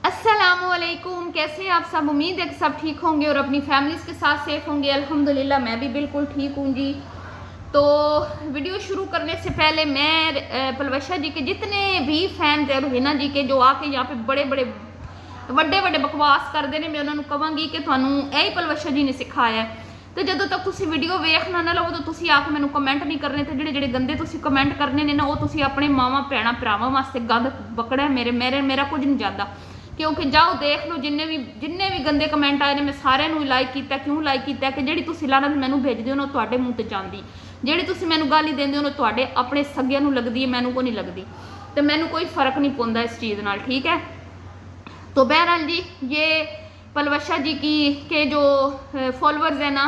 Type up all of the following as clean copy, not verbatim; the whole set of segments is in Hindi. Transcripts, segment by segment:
अस्सलामुअलैकुम, कैसे हैं आप सब। उम्मीद है कि सब ठीक होंगे और अपनी फैमिलीज़ के साथ सेफ होंगे। अल्हम्दुलिल्लाह मैं भी बिल्कुल ठीक हूँ जी। तो वीडियो शुरू करने से पहले मैं पलवशा जी के जितने भी फैन थे और हिना जी के जो आके यहाँ पे बड़े बड़े ਵੱਡੇ ਵੱਡੇ बकवास करते हैं, मैं उन्होंने कहांगी कि ਤੁਹਾਨੂੰ यही पलवशा जी ने सिखाया है। तो ਜਦੋਂ तक ਤੁਸੀਂ वीडियो वेखना ना लवो तो ਤੁਸੀਂ आके मैंने कमेंट नहीं करने, तो ਜਿਹੜੇ गंदे ਤੁਸੀਂ कमेंट करने ने ना वो ਤੁਸੀਂ अपने मावां भैणां भरावां वास्ते गंद बकड़ा मेरे मेरे मेरा कुछ नहीं जाता। क्योंकि जाओ देख लो जिन्ने भी गंदे कमेंट आए ने मैं सारे लाइक किया। क्यों लाइक किया कि जी तुम लानत मैनू भेजते हो ना तुहाडे मुँह ते जांदी, जी तुम मैनू गाली देंदे हो ना तुहाडे अपने सगियां नू लगदी है, मैनू को नहीं लगती। तो मैनू कोई फर्क नहीं पौंदा इस चीज़ नाल, ठीक है। तो बहरहाल जी ये पलवशा जी की के जो फॉलोअर्स हैं ना,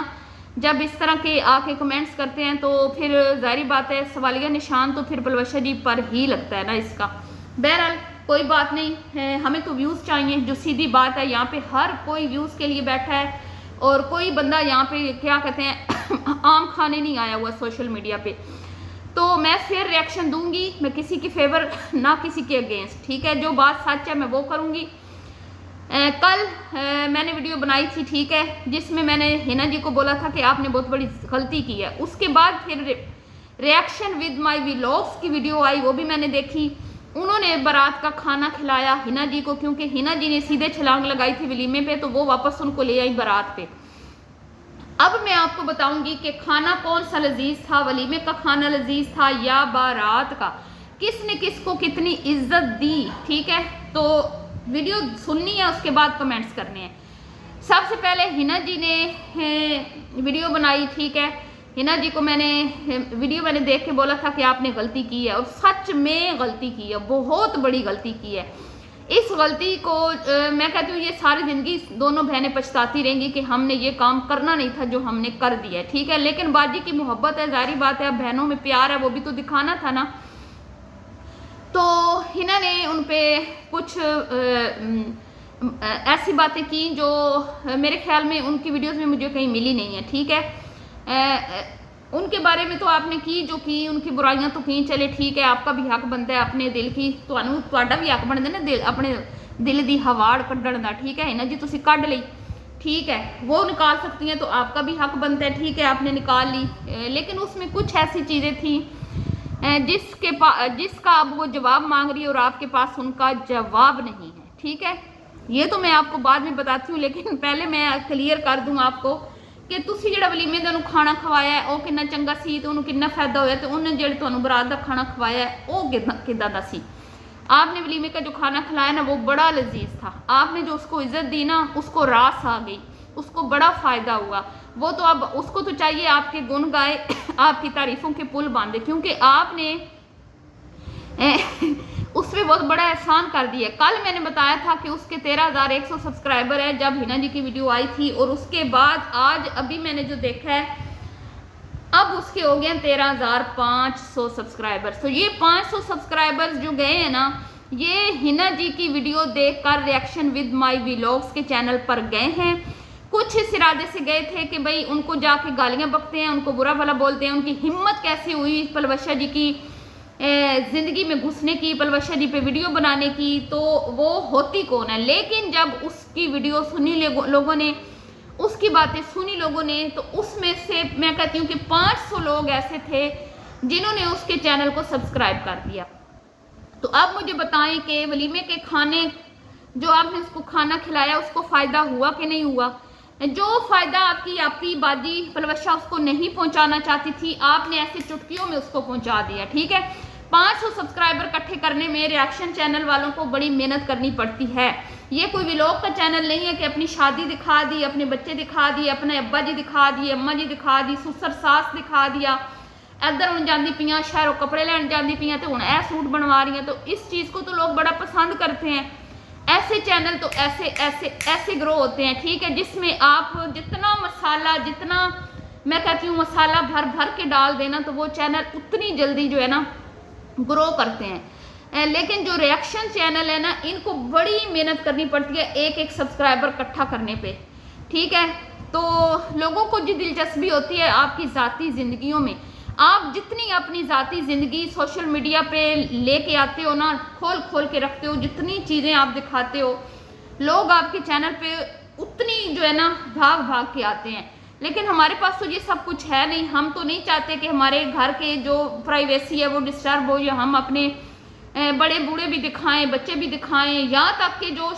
जब इस तरह के आके कमेंट्स करते हैं तो फिर जाहिर बात है सवालिया निशान तो फिर पलवशा जी पर ही लगता है ना इसका। बहरहाल कोई बात नहीं है, हमें तो व्यूज़ चाहिए, जो सीधी बात है। यहाँ पे हर कोई व्यूज़ के लिए बैठा है और कोई बंदा यहाँ पे क्या कहते हैं आम खाने नहीं आया हुआ सोशल मीडिया पे। तो मैं फिर रिएक्शन दूंगी, मैं किसी की फेवर ना किसी के अगेंस्ट, ठीक है। जो बात सच है मैं वो करूँगी। कल मैंने वीडियो बनाई थी, ठीक है, जिसमें मैंने हिना जी को बोला था कि आपने बहुत बड़ी गलती की है। उसके बाद फिर रिएक्शन विद माय व्लॉग्स की वीडियो आई, वो भी मैंने देखी। उन्होंने बारात का खाना खिलाया हिना जी को, क्योंकि हिना जी ने सीधे छलांग लगाई थी वलीमे पे, तो वो वापस उनको ले आई बारात पे। अब मैं आपको बताऊंगी कि खाना कौन सा लजीज था, वलीमे का खाना लजीज था या बारात का, किसने किसको कितनी इज्जत दी, ठीक है। तो वीडियो सुननी है, उसके बाद कमेंट्स करने हैं। सबसे पहले हिना जी ने वीडियो बनाई, ठीक है। हिना जी को मैंने देख के बोला था कि आपने गलती की है, और सच में गलती की है, बहुत बड़ी गलती की है। इस गलती को मैं कहती हूँ ये सारी ज़िंदगी दोनों बहनें पछताती रहेंगी कि हमने ये काम करना नहीं था जो हमने कर दिया है, ठीक है। लेकिन बाजी की मोहब्बत है, जाहिर बात है, अब बहनों में प्यार है, वो भी तो दिखाना था ना। तो हिना ने उन पर कुछ ऐसी बातें की जो मेरे ख्याल में उनकी वीडियोस में मुझे कहीं मिली नहीं है, ठीक है। उनके बारे में तो आपने की जो की, उनकी बुराइयां तो की, चले ठीक है, आपका भी हक बनता है अपने दिल की, तुहाडा भी हक बनता ना दिल अपने दिल की हवाड़ कढ़ण का, ठीक है। हिना जी तुसी कढ़ ली, ठीक है, वो निकाल सकती हैं तो आपका भी हक बनता है, ठीक है, आपने निकाल ली। लेकिन उसमें कुछ ऐसी चीज़ें थी जिसका अब वो जवाब मांग रही है और आपके पास उनका जवाब नहीं है, ठीक है। ये तो मैं आपको बाद में बताती हूँ, लेकिन पहले मैं क्लीयर कर दूँ आपको कि तुसी जिहड़ा वलीमे दा खाना खवाया है वो कितना चंगा सी, तो उन्होंने कितना फायदा होया, तो उन्हें जिहड़े तुहानूं बरात दा खाना खवाया है वो किदां दा सी। आपने वलीमे का जो खाना खिलाया ना वो बड़ा लजीज था, आपने जो उसको इज्जत दी ना उसको रास आ गई, उसको बड़ा फ़ायदा हुआ। वो तो अब उसको तो चाहिए आपके गुण गाए, आपकी तारीफ़ों के पुल बांधे, क्योंकि आपने उस पर बहुत बड़ा एहसान कर दिया। कल मैंने बताया था कि उसके 13,100 सब्सक्राइबर है जब हिना जी की वीडियो आई थी, और उसके बाद आज अभी मैंने जो देखा है अब उसके हो गए 13,500 सब्सक्राइबर्स। तो ये 500 सब्सक्राइबर्स जो गए हैं ना, ये हिना जी की वीडियो देखकर रिएक्शन विद माय व्लॉग्स के चैनल पर गए हैं। कुछ इस इरादे से गए थे कि भाई उनको जाके गालियाँ बकते हैं, उनको बुरा भला बोलते हैं, उनकी हिम्मत कैसी हुई पलवशा जी की ज़िंदगी में घुसने की, पलवशा जी पे वीडियो बनाने की, तो वो होती कौन है। लेकिन जब उसकी वीडियो सुनी लोगों ने, उसकी बातें सुनी लोगों ने, तो उसमें से मैं कहती हूँ कि 500 लोग ऐसे थे जिन्होंने उसके चैनल को सब्सक्राइब कर दिया। तो अब मुझे बताएं कि वलीमे के खाने जो आपने उसको खाना खिलाया उसको फ़ायदा हुआ कि नहीं हुआ। जो फ़ायदा आपकी बाजी पलवशा उसको नहीं पहुंचाना चाहती थी, आपने ऐसे चुटकियों में उसको पहुंचा दिया, ठीक है। 500 सब्सक्राइबर इकट्ठे करने में रिएक्शन चैनल वालों को बड़ी मेहनत करनी पड़ती है। ये कोई व्लॉग का चैनल नहीं है कि अपनी शादी दिखा दी, अपने बच्चे दिखा दिए, अपने अब्बा जी दिखा दिए, अम्मा जी दिखा दी, सुसर सास दिखा दिया, इधर हुण जांदी पियां शहरों कपड़े लैन जांदी पियां तो हुण ऐ सूट बनवा रही हैं। तो इस चीज़ को तो लोग बड़ा पसंद करते हैं। ऐसे चैनल तो ऐसे ग्रो होते हैं, ठीक है, जिसमें आप जितना मसाला, जितना मैं कहती हूँ मसाला भर भर के डाल देना तो वो चैनल उतनी जल्दी जो है ना ग्रो करते हैं। लेकिन जो रिएक्शन चैनल है ना, इनको बड़ी मेहनत करनी पड़ती है एक एक सब्सक्राइबर इकट्ठा करने पे, ठीक है। तो लोगों को जो दिलचस्पी होती है आपकी ज़ाती ज़िंदगियों में, आप जितनी अपनी ज़ाती ज़िंदगी सोशल मीडिया पे लेके आते हो ना, खोल खोल के रखते हो, जितनी चीज़ें आप दिखाते हो, लोग आपके चैनल पे उतनी जो है ना भाग भाग के आते हैं, लेकिन हमारे पास तो ये सब कुछ है नहीं। हम तो नहीं चाहते कि हमारे घर के जो प्राइवेसी है वो डिस्टर्ब हो, या हम अपने बड़े बूढ़े भी दिखाएं, बच्चे भी दिखाएं, यहाँ तक कि जो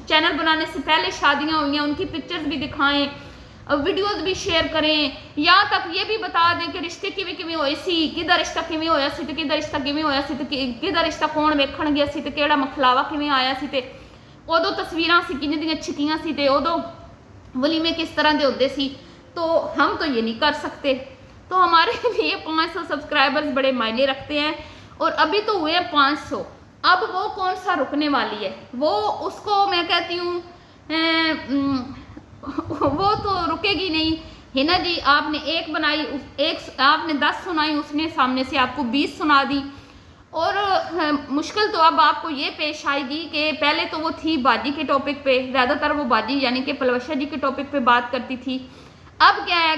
चैनल बनाने से पहले शादियाँ हुई हैं उनकी पिक्चर्स भी दिखाएं, वीडियोस भी शेयर करें, यहाँ तक ये भी बता दें कि रिश्ते किवें किवें होए सी, किदा रिश्ता किवें होया सी ते किदा रिश्ता किवें होया सी ते किदा रिश्ता कौन वेखण गया सी ते किहड़ा मखलावा किवें आया सी ते उदों तस्वीरां सी किन्ने दियां छिकियां सी ते उदों वलीमे किस तरह के होते सी। तो हम तो ये नहीं कर सकते। तो हमारे लिए 500 सब्सक्राइबर्स बड़े मायने रखते हैं, और अभी तो हुए हैं 500। अब वो कौन सा रुकने वाली है, वो उसको मैं कहती हूँ वो तो रुकेगी नहीं। हिना जी आपने एक बनाई, एक आपने 10 सुनाई, उसने सामने से आपको 20 सुना दी। और मुश्किल तो अब आपको ये पेश आएगी कि पहले तो वो थी बाजी के टॉपिक पे, ज़्यादातर वो बाजी यानी कि पलवशा जी के टॉपिक पे बात करती थी। अब क्या है,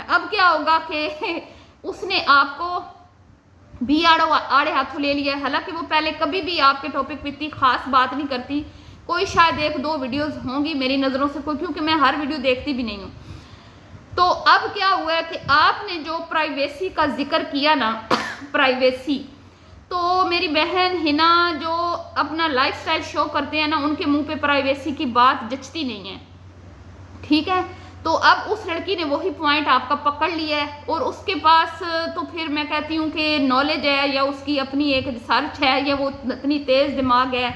अब क्या होगा कि उसने आपको भी आड़े हाथों ले लिया। हालांकि वो पहले कभी भी आपके टॉपिक पे इतनी खास बात नहीं करती, कोई शायद 1-2 वीडियोस होंगी मेरी नज़रों से, कोई, क्योंकि मैं हर वीडियो देखती भी नहीं हूँ। तो अब क्या हुआ है कि आपने जो प्राइवेसी का जिक्र किया ना प्राइवेसी, तो मेरी बहन हिना जो अपना लाइफस्टाइल शो करते हैं ना, उनके मुंह पे प्राइवेसी की बात जचती नहीं है, ठीक है। तो अब उस लड़की ने वही पॉइंट आपका पकड़ लिया है, और उसके पास तो फिर मैं कहती हूँ कि नॉलेज है, या उसकी अपनी एक रिसर्च है, या वो इतनी तेज़ दिमाग है,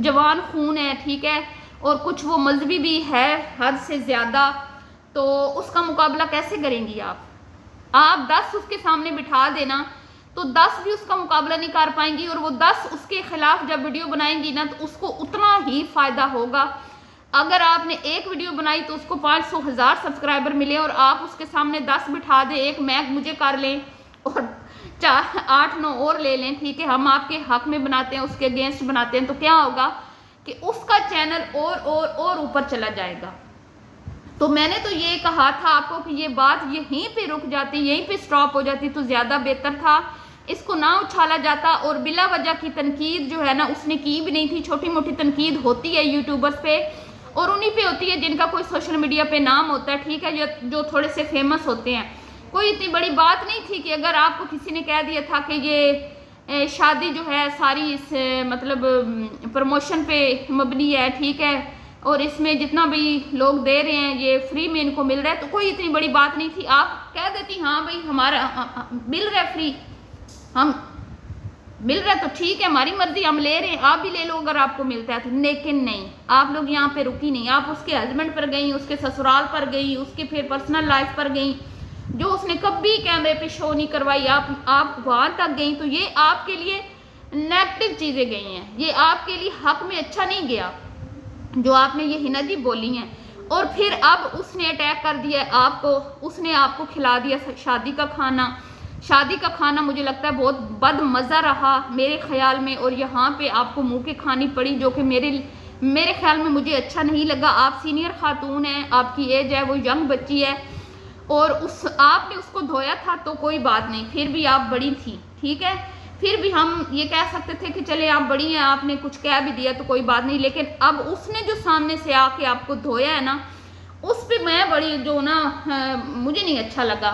जवान खून है, ठीक है, और कुछ वो मजहबी भी है हद से ज़्यादा। तो उसका मुकाबला कैसे करेंगी आप 10 उसके सामने बिठा देना तो 10 भी उसका मुकाबला नहीं कर पाएंगी, और वो 10 उसके खिलाफ जब वीडियो बनाएंगी ना तो उसको उतना ही फ़ायदा होगा। अगर आपने एक वीडियो बनाई तो उसको 500,000 सब्सक्राइबर मिले, और आप उसके सामने 10 बिठा दें, एक मैं मुझे कर लें और 8-9 और ले लें, ठीक है, हम आपके हक में बनाते हैं, उसके अगेंस्ट बनाते हैं, तो क्या होगा कि उसका चैनल और ऊपर चला जाएगा। तो मैंने तो ये कहा था आपको कि ये बात यहीं पे रुक जाती, यहीं पे स्टॉप हो जाती तो ज़्यादा बेहतर था, इसको ना उछाला जाता। और बिला वजह की तनकीद जो है ना उसने की भी नहीं थी। छोटी मोटी तनकीद होती है यूट्यूबर्स पे, और उन्हीं पे होती है जिनका कोई सोशल मीडिया पे नाम होता है, ठीक है, जो थोड़े से फेमस होते हैं। कोई इतनी बड़ी बात नहीं थी कि अगर आपको किसी ने कह दिया था कि ये शादी जो है सारी इस मतलब प्रमोशन पे मबनी है, ठीक है, और इसमें जितना भी लोग दे रहे हैं ये फ्री में इनको मिल रहा है, तो कोई इतनी बड़ी बात नहीं थी। आप कह देती हाँ भाई हमारा मिल रहा है फ्री, हम मिल रहा है तो ठीक है, हमारी मर्जी, हम ले रहे हैं, आप भी ले लो अगर आपको मिलता है तो। लेकिन नहीं, आप लोग यहाँ पे रुकी नहीं, आप उसके हस्बैंड पर गई, उसके ससुराल पर गई, उसके फिर पर्सनल लाइफ पर गई, जो उसने कभी कैमरे पे शो नहीं करवाई, आप वहाँ तक गई। तो ये आपके लिए नेगेटिव चीज़ें गई हैं, ये आपके लिए हक में अच्छा नहीं गया जो आपने ये हिना जी बोली हैं। और फिर अब उसने अटैक कर दिया आपको, उसने आपको खिला दिया शादी का खाना। शादी का खाना मुझे लगता है बहुत बदमज़ा रहा मेरे ख्याल में, और यहाँ पे आपको मुंह के खानी पड़ी, जो कि मेरे ख्याल में मुझे अच्छा नहीं लगा। आप सीनियर खातून हैं, आपकी एज है, वो यंग बच्ची है, और आपने उसको धोया था तो कोई बात नहीं, फिर भी आप बड़ी थी, ठीक है, फिर भी हम ये कह सकते थे कि चले आप बड़ी हैं, आपने कुछ कह भी दिया तो कोई बात नहीं। लेकिन अब उसने जो सामने से आके आपको धोया है ना, उस पर मैं बड़ी जो ना मुझे नहीं अच्छा लगा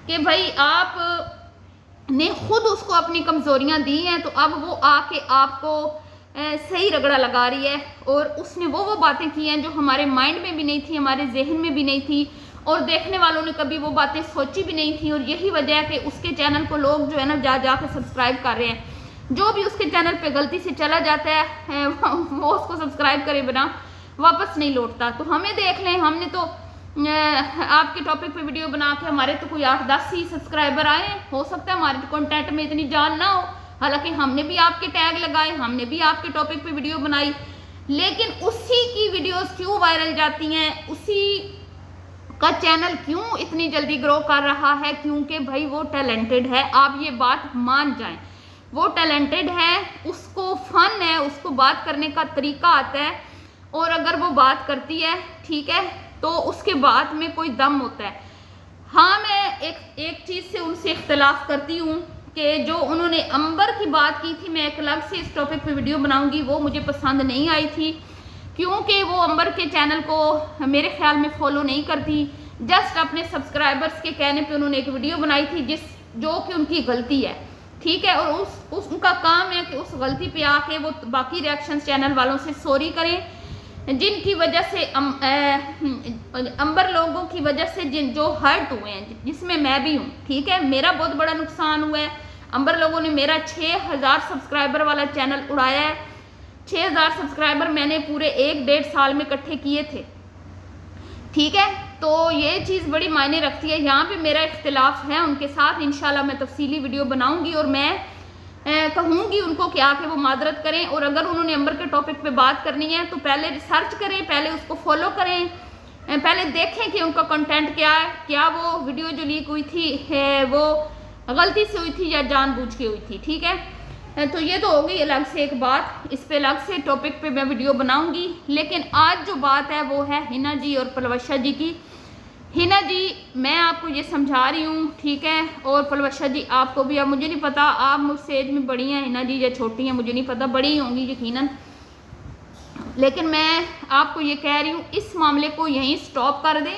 कि भाई आप ने खुद उसको अपनी कमज़ोरियां दी हैं, तो अब वो आके आपको सही रगड़ा लगा रही है। और उसने वो बातें की हैं जो हमारे माइंड में भी नहीं थी, हमारे जहन में भी नहीं थी, और देखने वालों ने कभी वो बातें सोची भी नहीं थी। और यही वजह है कि उसके चैनल को लोग जो है ना जा के सब्सक्राइब कर रहे हैं। जो भी उसके चैनल पे गलती से चला जाता है वो उसको सब्सक्राइब करे बिना वापस नहीं लौटता। तो हमें देख लें, हमने तो आपके टॉपिक पे वीडियो बना के हमारे तो कोई 8-10 ही सब्सक्राइबर आए, हो सकता है हमारे कंटेंट में इतनी जान ना हो, हालांकि हमने भी आपके टैग लगाए, हमने भी आपके टॉपिक पे वीडियो बनाई, लेकिन उसी की वीडियोस क्यों वायरल जाती हैं, उसी का चैनल क्यों इतनी जल्दी ग्रो कर रहा है? क्योंकि भाई वो टैलेंटेड है, आप ये बात मान जाएं, वो टैलेंटेड है, उसको फन है, उसको बात करने का तरीका आता है, और अगर वो बात करती है, ठीक है, तो उसके बात में कोई दम होता है। हाँ, मैं एक चीज़ से उनसे इख्तलाफ करती हूँ कि जो उन्होंने अंबर की बात की थी, मैं एक अलग से इस टॉपिक पे वीडियो बनाऊंगी, वो मुझे पसंद नहीं आई थी, क्योंकि वो अंबर के चैनल को मेरे ख्याल में फॉलो नहीं करती। जस्ट अपने सब्सक्राइबर्स के कहने पे उन्होंने एक वीडियो बनाई थी जो कि उनकी गलती है, ठीक है। और उनका काम है कि उस गलती पे आके वो बाकी रिएक्शन चैनल वालों से सॉरी करें, जिनकी वजह से अंबर लोगों की वजह से जो हर्ट हुए हैं, जिसमें मैं भी हूँ, ठीक है। मेरा बहुत बड़ा नुकसान हुआ है। अंबर लोगों ने मेरा 6000 सब्सक्राइबर वाला चैनल उड़ाया है। 6000 सब्सक्राइबर मैंने पूरे 1-1.5 साल में इकट्ठे किए थे, ठीक है। तो ये चीज़ बड़ी मायने रखती है। यहाँ पे मेरा इख्तिलाफ है उनके साथ, इंशाल्लाह मैं तफसीली वीडियो बनाऊंगी और मैं कहूँगी उनको कि आके वो मादरत करें। और अगर उन्होंने अंबर के टॉपिक पे बात करनी है तो पहले रिसर्च करें, पहले उसको फॉलो करें, पहले देखें कि उनका कंटेंट क्या है, क्या वो वीडियो जो लीक हुई थी वो गलती से हुई थी या जानबूझ के हुई थी, ठीक है। तो ये तो हो गई अलग से एक बात, इस पे अलग से टॉपिक पे मैं वीडियो बनाऊंगी। लेकिन आज जो बात है वो है हिना जी और पलवशा जी की। हिना जी, मैं आपको ये समझा रही हूँ, ठीक है, और पलवशा जी आपको भी। अब मुझे नहीं पता आप मुझसे एज में बड़ी हैं हिना जी या छोटी हैं, मुझे नहीं पता, बड़ी ही होंगी यकीनन, लेकिन मैं आपको ये कह रही हूँ इस मामले को यहीं स्टॉप कर दें,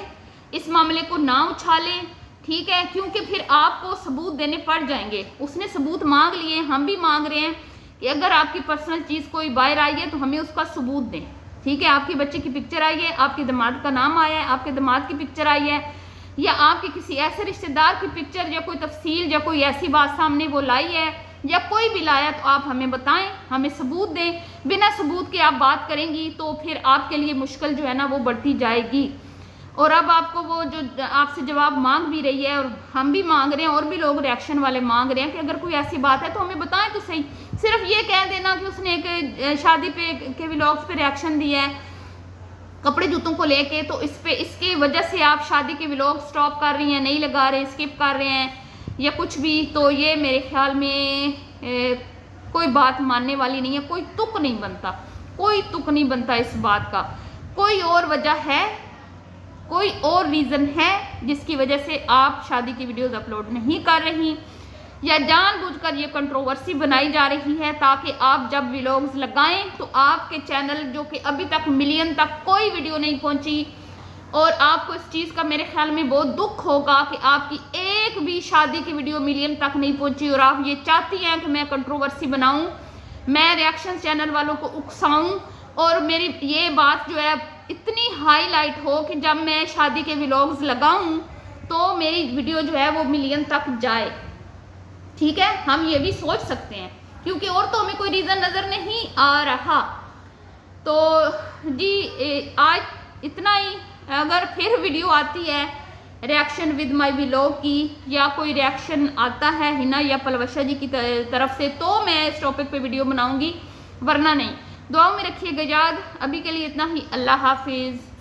इस मामले को ना उछालें, ठीक है, क्योंकि फिर आपको सबूत देने पड़ जाएंगे। उसने सबूत मांग लिए, हम भी मांग रहे हैं कि अगर आपकी पर्सनल चीज़ कोई बाहर आई है तो हमें उसका सबूत दें, ठीक है। आपके बच्चे की पिक्चर आई है, आपके दामाद का नाम आया है, आपके दामाद की पिक्चर आई है, या आपके किसी ऐसे रिश्तेदार की पिक्चर या कोई तफसील या कोई ऐसी बात सामने वो लाई है या कोई भी लाया, तो आप हमें बताएं, हमें सबूत दें। बिना सबूत के आप बात करेंगी तो फिर आपके लिए मुश्किल जो है ना वो बढ़ती जाएगी। और अब आपको वो जो आपसे जवाब मांग भी रही है और हम भी मांग रहे हैं और भी लोग रिएक्शन वाले मांग रहे हैं कि अगर कोई ऐसी बात है तो हमें बताएं तो सही। सिर्फ ये कह देना कि उसने एक शादी पे के व्लॉग्स पे रिएक्शन दिया है कपड़े जूतों को लेके, तो इसकी वजह से आप शादी के व्लॉग स्टॉप कर रही हैं, नहीं लगा रहे, स्किप कर रहे हैं या कुछ भी, तो ये मेरे ख्याल में कोई बात मानने वाली नहीं है। कोई तुक नहीं बनता, कोई तुक नहीं बनता इस बात का। कोई और वजह है, कोई और रीज़न है जिसकी वजह से आप शादी की वीडियोस अपलोड नहीं कर रही, या जानबूझकर ये कंट्रोवर्सी बनाई जा रही है ताकि आप जब व्लॉग्स लगाएं तो आपके चैनल जो कि अभी तक मिलियन तक कोई वीडियो नहीं पहुंची, और आपको इस चीज़ का मेरे ख्याल में बहुत दुख होगा कि आपकी एक भी शादी की वीडियो मिलियन तक नहीं पहुंची, और आप ये चाहती हैं कि मैं कंट्रोवर्सी बनाऊं, मैं रिएक्शन चैनल वालों को उकसाऊं, और मेरी ये बात जो है इतनी हाईलाइट हो कि जब मैं शादी के व्लॉग्स लगाऊं तो मेरी वीडियो जो है वो मिलियन तक जाए, ठीक है। हम ये भी सोच सकते हैं, क्योंकि और तो हमें कोई रीज़न नज़र नहीं आ रहा। तो जी आज इतना ही। अगर फिर वीडियो आती है रिएक्शन विद माय व्लॉग की, या कोई रिएक्शन आता है हिना या पलवशा जी की तरफ से, तो मैं इस टॉपिक पे वीडियो बनाऊंगी, वरना नहीं। दुआओं में रखिएगा याद। अभी के लिए इतना ही। अल्लाह हाफिज़।